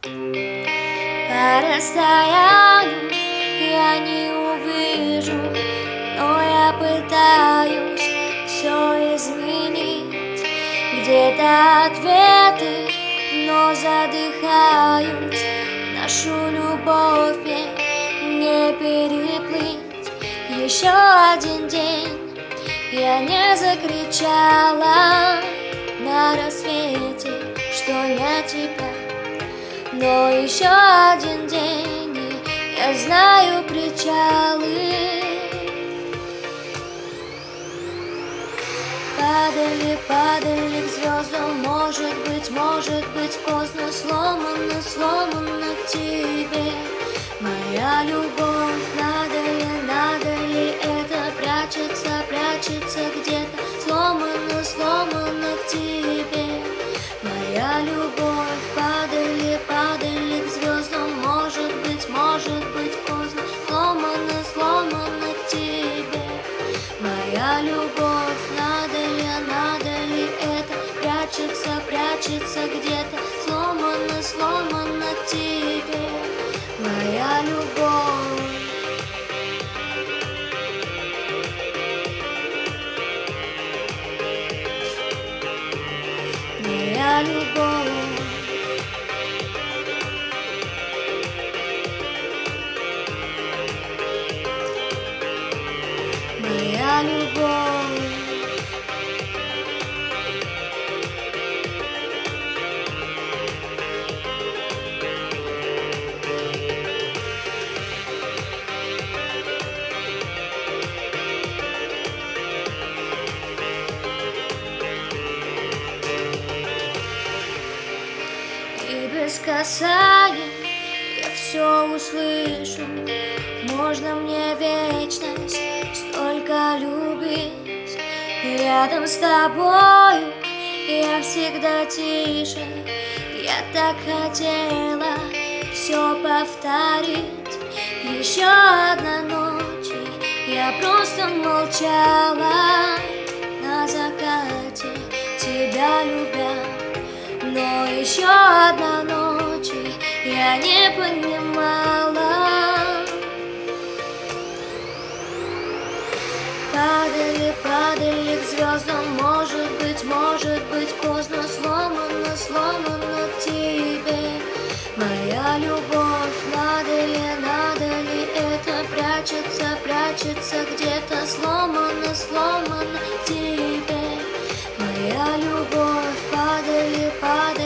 По расстоянию я не увижу, но я пытаюсь все изменить. Где-то ответы, но задыхаюсь. Нашу любовь мне не переплыть. Еще один день я не закричала на рассвете, что нет тебя. Но еще один день, и я знаю причалы. Падали, падали к звездам, может быть поздно, сломано, сломано к тебе. Моя любовь, надо ли это прячется, прячется где-то, сломано, сломано к тебе. Моя любовь, падали, падали к звездам, может быть поздно, сломано, сломано к тебе. Моя любовь, надо ли это прячется, прячется где-то, сломано, сломано к тебе. Моя любовь. Моя любовь. Моя любовь. И без касания я все услышу. Можно мне вечность столько любить. И рядом с тобою я всегда тише. Я так хотела все повторить. Еще одна ночь, я просто молчала на закате, тебя любя. Но еще одна ночь, я не понимала. Падали, падали к звездам, может быть поздно, сломано, сломано к тебе. Моя любовь, надо ли это прячется, прячется где-то, сломано, сломано к тебе. Моя любовь, падали, падали.